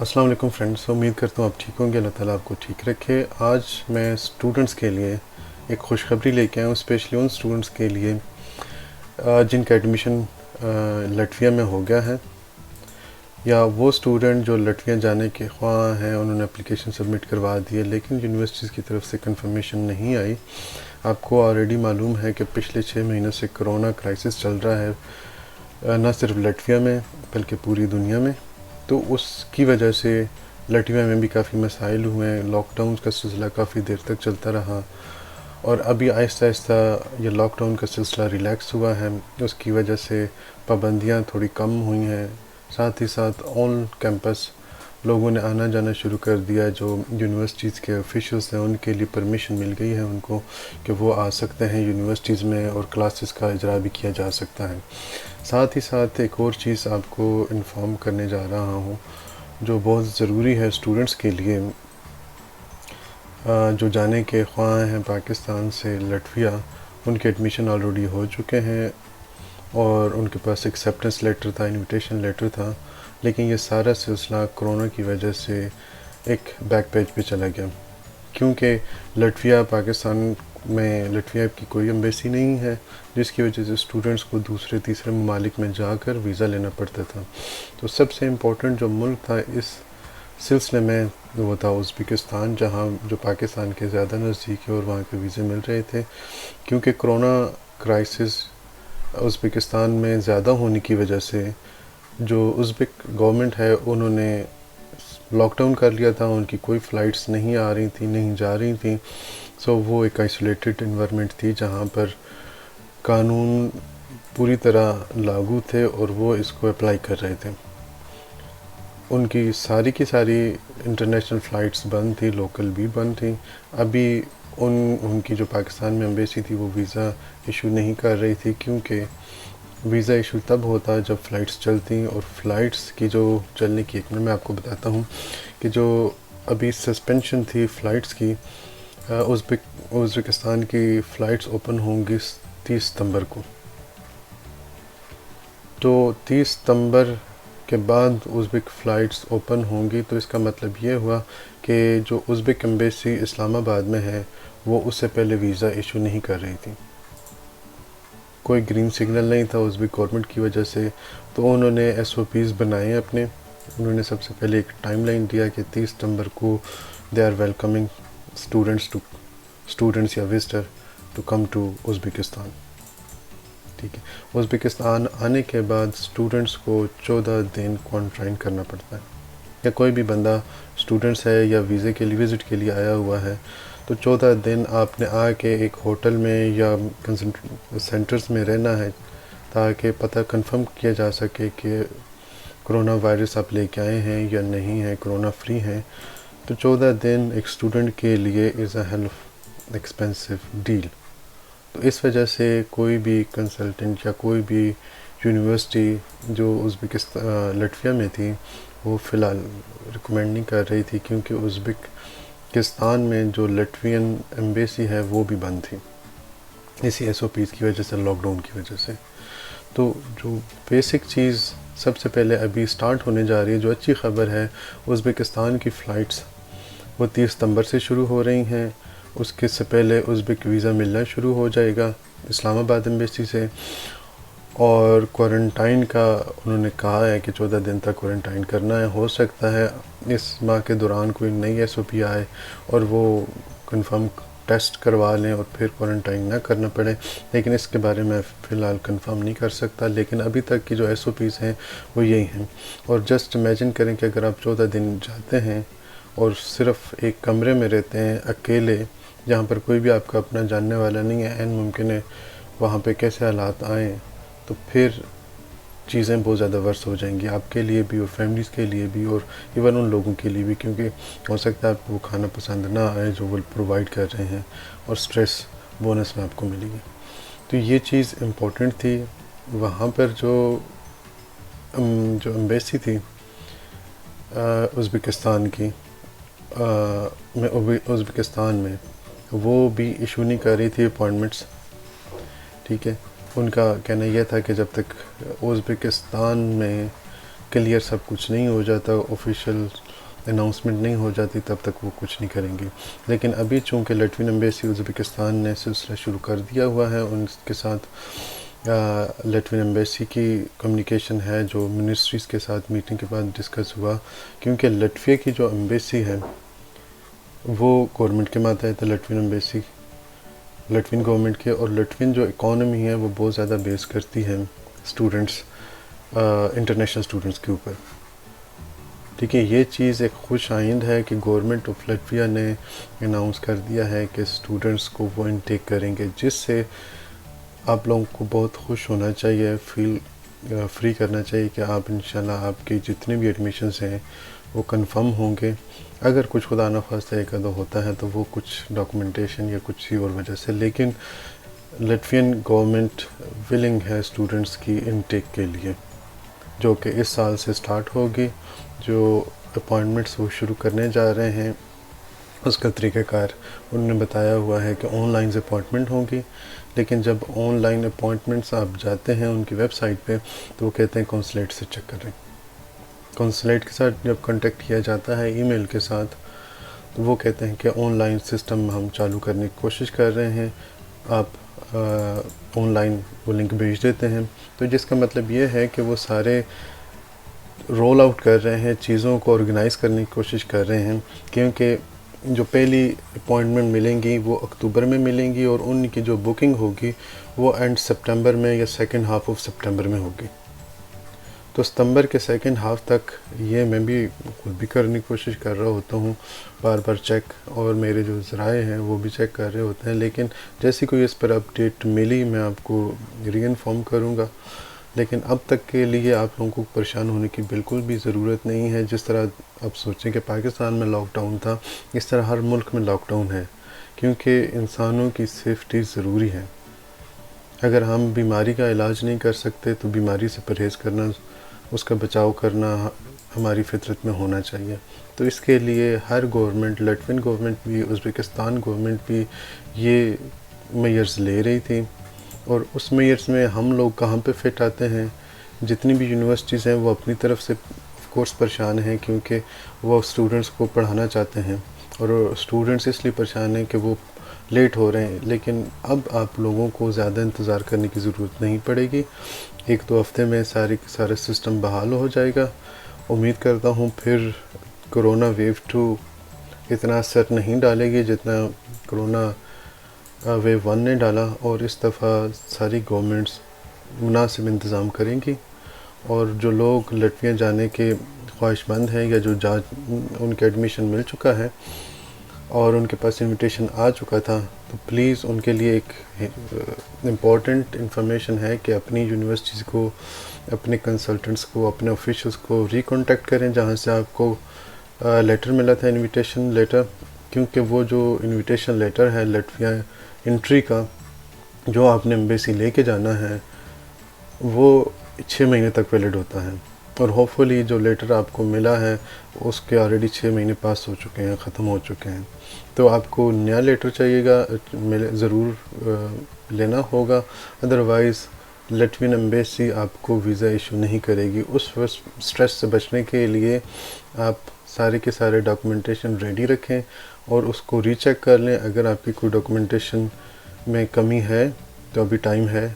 السلام علیکم فرینڈس، امید کرتا ہوں آپ ٹھیک ہوں گے۔ اللہ تعالیٰ آپ کو ٹھیک رکھے۔ آج میں اسٹوڈنٹس کے لیے ایک خوشخبری لے کے آیا ہوں، اسپیشلی ان اسٹوڈنٹس کے لیے جن کا ایڈمیشن لٹویا میں ہو گیا ہے، یا وہ اسٹوڈنٹ جو لٹویا جانے کے خواہاں ہیں، انہوں نے اپلیکیشن سبمٹ کروا دی ہے لیکن یونیورسٹیز کی طرف سے کنفرمیشن نہیں آئی۔ آپ کو آلریڈی معلوم ہے کہ پچھلے 6 مہینوں سے کرونا کرائسس چل رہا ہے، نہ صرف لٹویا میں بلکہ پوری دنیا میں۔ تو اس کی وجہ سے لٹویا میں بھی کافی مسائل ہوئے ہیں، لاک ڈاؤن کا سلسلہ کافی دیر تک چلتا رہا، اور ابھی آہستہ آہستہ یہ لاک ڈاؤن کا سلسلہ ریلیکس ہوا ہے۔ اس کی وجہ سے پابندیاں تھوڑی کم ہوئی ہیں، ساتھ ہی ساتھ آن کیمپس لوگوں نے آنا جانا شروع کر دیا۔ جو یونیورسٹیز کے آفیشلز ہیں ان کے لیے پرمیشن مل گئی ہے ان کو کہ وہ آ سکتے ہیں یونیورسٹیز میں، اور کلاسز کا اجرا بھی کیا جا سکتا ہے۔ ساتھ ہی ساتھ ایک اور چیز آپ کو انفارم کرنے جا رہا ہوں جو بہت ضروری ہے اسٹوڈنٹس کے لیے جو جانے کے خواہاں ہیں پاکستان سے لٹویا۔ ان کے ایڈمیشن آلریڈی ہو چکے ہیں اور ان کے پاس ایکسیپٹنس لیٹر تھا، انویٹیشن لیٹر تھا، لیکن یہ سارا سلسلہ کرونا کی وجہ سے ایک بیک پیج پہ چلا گیا، کیونکہ لٹویا پاکستان میں لٹویا کی کوئی ایمبیسی نہیں ہے، جس کی وجہ سے اسٹوڈنٹس کو دوسرے تیسرے ممالک میں جا کر ویزا لینا پڑتا تھا۔ تو سب سے امپورٹنٹ جو ملک تھا اس سلسلے میں وہ تھا ازبکستان، جہاں جو پاکستان کے زیادہ نزدیک ہے اور وہاں کے ویزے مل رہے تھے، کیونکہ کرونا کرائسس ازبکستان میں زیادہ ہونے کی وجہ سے جو ازبک گورنمنٹ ہے انہوں نے لاک ڈاؤن کر لیا تھا، ان کی کوئی فلائٹس نہیں آ رہی تھیں، نہیں جا رہی تھیں۔ سو وہ ایک آئسولیٹڈ انوائرمنٹ تھی جہاں پر قانون پوری طرح لاگو تھے اور وہ اس کو اپلائی کر رہے تھے۔ ان کی ساری انٹرنیشنل فلائٹس بند تھی، لوکل بھی بند تھیں۔ ابھی ان کی جو پاکستان میں ایمبیسی تھی وہ ویزا ایشو نہیں کر رہی تھی، کیونکہ ویزا ایشو تب ہوتا جب فلائٹس چلتی، اور فلائٹس کی جو چلنے کی ایک منٹ میں آپ کو بتاتا ہوں کہ جو ابھی سسپینشن تھی فلائٹس کی، ازبکستان کی فلائٹس اوپن ہوں گی 30 ستمبر کو۔ تو 30 ستمبر کے بعد ازبک فلائٹس اوپن ہوں گی، تو اس کا مطلب یہ ہوا کہ جو ازبک ایمبیسی اسلام آباد میں ہے وہ اس سے پہلے ویزا ایشو نہیں کر رہی تھی، کوئی گرین سگنل نہیں تھا ازبک گورنمنٹ کی وجہ سے۔ تو انہوں نے ایس او پیز بنائے اپنے، انہوں نے سب سے پہلے ایک ٹائم لائن دیا کہ 30 ستمبر کو دے آر ویلکمنگ اسٹوڈنٹس یا visitor to come to Uzbekistan, ٹھیک ہے۔ ازبکستان آنے کے بعد اسٹوڈنٹس کو 14 دن کوارنٹائن کرنا پڑتا ہے، یا کوئی بھی بندہ اسٹوڈنٹس ہے یا ویزے کے لیے وزٹ کے لیے آیا ہوا ہے تو 14 دن آپ نے آ کے ایک ہوٹل میں یا سینٹرز میں رہنا ہے، تاکہ پتہ کنفرم کیا جا سکے کہ کرونا وائرس آپ لے کے آئے ہیں یا نہیں ہے، کرونا فری ہیں۔ تو 14 دن ایک اسٹوڈنٹ کے لیے از اے ہیلف ایکسپینسو ڈیل۔ تو اس وجہ سے کوئی بھی کنسلٹنٹ یا کوئی بھی یونیورسٹی جو لٹویا میں تھی وہ فی الحال ریکمینڈ نہیں کر رہی تھی، کیونکہ ازبکستان میں جو لٹوین ایمبیسی ہے وہ بھی بند تھی اسی ایس او پیز کی وجہ سے، لاک ڈاؤن کی وجہ سے۔ تو جو بیسک چیز سب سے پہلے ابھی سٹارٹ ہونے جا رہی ہے، جو اچھی خبر ہے، ازبکستان کی فلائٹس وہ 30 ستمبر سے شروع ہو رہی ہیں۔ اس کے سے پہلے ازبک ویزا ملنا شروع ہو جائے گا اسلام آباد ایمبیسی سے، اور کوارنٹائن کا انہوں نے کہا ہے کہ 14 دن تک کوارنٹائن کرنا ہے۔ ہو سکتا ہے اس ماہ کے دوران کوئی نئی ایس او پی آئے اور وہ کنفرم ٹیسٹ کروا لیں اور پھر کوارنٹائن نہ کرنا پڑے، لیکن اس کے بارے میں فی الحال کنفرم نہیں کر سکتا۔ لیکن ابھی تک کی جو ایس او پیز ہیں وہ یہی ہیں، اور جسٹ امیجن کریں کہ اگر آپ 14 دن جاتے ہیں اور صرف ایک کمرے میں رہتے ہیں اکیلے، جہاں پر کوئی بھی آپ کا اپنا جاننے والا نہیں ہے، ممکن ہے وہاں پہ کیسے حالات آئیں، تو پھر چیزیں بہت زیادہ ورس ہو جائیں گی آپ کے لیے بھی اور فیملیز کے لیے بھی، اور ایون ان لوگوں کے لیے بھی، کیونکہ ہو سکتا ہے آپ کو وہ کھانا پسند نہ آئے جو وہ پرووائڈ کر رہے ہیں، اور سٹریس بونس میں آپ کو ملے گی۔ تو یہ چیز امپورٹنٹ تھی۔ وہاں پر جو ایمبیسی تھی ازبکستان کی ازبکستان میں، وہ بھی ایشو نہیں کر رہی تھی اپوائنٹمنٹس، ٹھیک ہے۔ ان کا کہنا یہ تھا کہ جب تک ازبکستان میں کلیئر سب کچھ نہیں ہو جاتا، آفیشیل اناؤنسمنٹ نہیں ہو جاتی تب تک وہ کچھ نہیں کریں گی. لیکن ابھی چونکہ لٹوین ایمبیسی ازبکستان نے سلسلہ شروع کر دیا ہوا ہے، ان کے ساتھ لٹوین ایمبیسی کی کمیونیکیشن ہے جو منسٹریز کے ساتھ میٹنگ کے بعد ڈسکس ہوا، کیونکہ لٹویا کی جو ایمبیسی ہے وہ گورنمنٹ کے ماتحت ہے. لٹوین ایمبیسی لٹوین گورنمنٹ کے، اور لٹوین جو اکانومی ہے وہ بہت زیادہ بیس کرتی ہے اسٹوڈنٹس انٹرنیشنل اسٹوڈنٹس کے اوپر. ٹھیک ہے، یہ چیز ایک خوش آئند ہے کہ گورنمنٹ آف لٹویا نے اناؤنس کر دیا ہے کہ اسٹوڈنٹس کو وہ انٹیک کریں گے، جس سے آپ لوگوں کو بہت خوش ہونا چاہیے، فیل فری کرنا چاہیے کہ آپ انشاءاللہ آپ کی جتنے بھی ایڈمیشنز ہیں وہ کنفرم ہوں گے. اگر کچھ خدا نخواستہ ایک آدھا ہوتا ہے تو وہ کچھ ڈاکومنٹیشن یا کچھ اور وجہ سے، لیکن لٹوین گورنمنٹ ولنگ ہے اسٹوڈنٹس کی انٹیک کے لیے، جو کہ اس سال سے سٹارٹ ہوگی. جو اپوائنٹمنٹس وہ شروع کرنے جا رہے ہیں اس کا طریقہ کار انہوں نے بتایا ہوا ہے کہ آن لائن اپوائنٹمنٹ ہوں گی. لیکن جب آن لائن اپوائنٹمنٹس آپ جاتے ہیں ان کی ویب سائٹ پہ تو وہ کہتے ہیں کونسلیٹ سے چیک کریں. کونسلیٹ کے ساتھ جب کانٹیکٹ کیا جاتا ہے ای میل کے ساتھ تو وہ کہتے ہیں کہ آن لائن سسٹم ہم چالو کرنے کی کوشش کر رہے ہیں، آپ آن لائن وہ لنک بھیج دیتے ہیں. تو جس کا مطلب یہ ہے کہ وہ سارے رول آؤٹ کر رہے ہیں، چیزوں کو آرگنائز کرنے کی کوشش کر رہے ہیں، کیونکہ جو پہلی اپوائنٹمنٹ ملیں گی وہ اکتوبر میں ملیں گی، اور ان کی جو بکنگ ہوگی وہ اینڈ سپٹمبر میں یا سیکنڈ ہاف آف سپٹمبر میں ہوگی. تو ستمبر کے سیکنڈ ہاف تک یہ میں بھی خود بھی کرنے کی کوشش کر رہا ہوتا ہوں، بار بار چیک، اور میرے جو ذرائع ہیں وہ بھی چیک کر رہے ہوتے ہیں. لیکن جیسی کوئی اس پر اپڈیٹ ملی میں آپ کو ری انفارم کروں گا. لیکن اب تک کے لیے آپ لوگوں کو پریشان ہونے کی بالکل بھی ضرورت نہیں ہے. جس طرح آپ سوچیں کہ پاکستان میں لاک ڈاؤن تھا، اس طرح ہر ملک میں لاک ڈاؤن ہے، کیونکہ انسانوں کی سیفٹی ضروری ہے. اگر ہم بیماری کا علاج نہیں کر سکتے تو بیماری سے پرہیز کرنا، اس کا بچاؤ کرنا ہماری فطرت میں ہونا چاہیے. تو اس کے لیے ہر گورنمنٹ، لٹوین گورنمنٹ بھی، ازبکستان گورنمنٹ بھی یہ میئرز لے رہی تھی. اور اس میئرز میں ہم لوگ کہاں پہ فٹ آتے ہیں؟ جتنی بھی یونیورسٹیز ہیں وہ اپنی طرف سے آف کورس پریشان ہیں، کیونکہ وہ اسٹوڈنٹس کو پڑھانا چاہتے ہیں، اور اسٹوڈنٹس اس لیے پریشان ہیں کہ وہ لیٹ ہو رہے ہیں. لیکن اب آپ لوگوں کو زیادہ انتظار کرنے کی ضرورت نہیں پڑے گی. 1-2 ہفتے میں سارا سسٹم بحال ہو جائے گا. امید کرتا ہوں پھر کرونا ویو 2 اتنا اثر نہیں ڈالے گی جتنا کرونا ویو 1 نے ڈالا، اور اس دفعہ ساری گورنمنٹس مناسب انتظام کریں گی. اور جو لوگ لٹویا جانے کے خواہش مند ہیں یا جو ان کے ایڈمیشن مل چکا ہے اور ان کے پاس انویٹیشن آ چکا تھا، تو پلیز ان کے لیے ایک امپورٹنٹ انفارمیشن ہے کہ اپنی یونیورسٹیز کو، اپنے کنسلٹنٹس کو، اپنے آفیشلس کو ری کانٹیکٹ کریں جہاں سے آپ کو لیٹر ملا تھا، انویٹیشن لیٹر. کیونکہ وہ جو انویٹیشن لیٹر ہے لٹویا انٹری کا جو آپ نے ایمبیسی لے کے جانا ہے وہ 6 مہینے تک ویلڈ ہوتا ہے. اور ہوپ فلی جو لیٹر آپ کو ملا ہے اس کے آلریڈی 6 مہینے پاس ہو چکے ہیں، ختم ہو چکے ہیں. تو آپ کو نیا لیٹر چاہیے گا، ضرور لینا ہوگا. ادروائز لٹوین ایمبیسی آپ کو ویزا ایشو نہیں کرے گی. اس سٹریس سے بچنے کے لیے آپ سارے کے سارے ڈاکومنٹیشن ریڈی رکھیں اور اس کو ری چیک کر لیں. اگر آپ کی کوئی ڈاکومنٹیشن میں کمی ہے تو ابھی ٹائم ہے،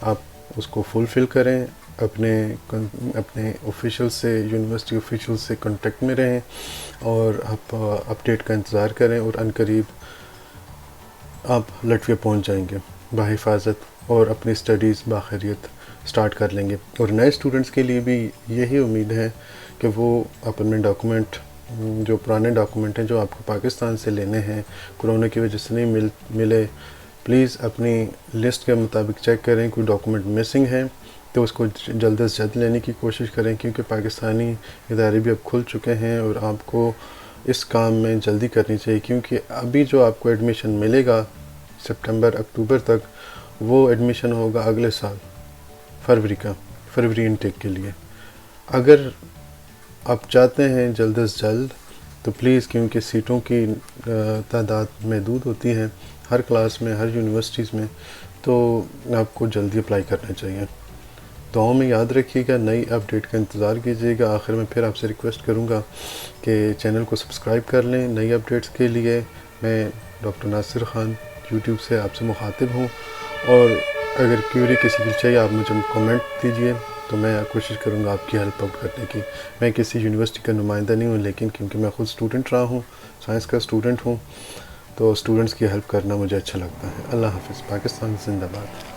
آپ اس کو فل کریں. اپنے آفیشل سے، یونیورسٹی آفیشل سے کانٹیکٹ میں رہیں اور آپ اپڈیٹ کا انتظار کریں، اور عنقریب آپ لٹویا پہنچ جائیں گے بحفاظت اور اپنی اسٹڈیز باخیریت سٹارٹ کر لیں گے. اور نئے اسٹوڈنٹس کے لیے بھی یہی امید ہے کہ وہ اپنے ڈاکومنٹ، جو پرانے ڈاکومنٹ ہیں جو آپ کو پاکستان سے لینے ہیں، کرونا کی وجہ سے نہیں ملے، پلیز اپنی لسٹ کے مطابق چیک کریں. کوئی ڈاکومنٹ مسنگ ہے تو اس کو جلد از جلد لینے کی کوشش کریں، کیونکہ پاکستانی ادارے بھی اب کھل چکے ہیں اور آپ کو اس کام میں جلدی کرنی چاہیے. کیونکہ ابھی جو آپ کو ایڈمیشن ملے گا سپٹمبر اکتوبر تک، وہ ایڈمیشن ہوگا اگلے سال فروری انٹیک کے لیے. اگر آپ چاہتے ہیں جلد از جلد تو پلیز، کیونکہ سیٹوں کی تعداد محدود ہوتی ہے ہر کلاس میں، ہر یونیورسٹیز میں، تو آپ کو جلدی اپلائی کرنا چاہیے. دعاؤں میں یاد رکھیے گا، نئی اپڈیٹ کا انتظار کیجیے گا۔ آخر میں پھر آپ سے ریکویسٹ کروں گا کہ چینل کو سبسکرائب کر لیں نئی اپڈیٹس کے لیے۔ میں ڈاکٹر ناصر خان یوٹیوب سے آپ سے مخاطب ہوں، اور اگر کیوری کسی کی چاہیے آپ مجھے کامنٹ دیجیے، تو میں کوشش کروں گا آپ کی ہیلپ آؤٹ کرنے کی۔ میں کسی یونیورسٹی کا نمائندہ نہیں ہوں، لیکن کیونکہ میں خود اسٹوڈنٹ رہا ہوں، سائنس کا اسٹوڈنٹ ہوں، تو اسٹوڈنٹس کی ہیلپ کرنا مجھے اچھا لگتا ہے۔ اللہ حافظ۔ پاکستان زندہ باد۔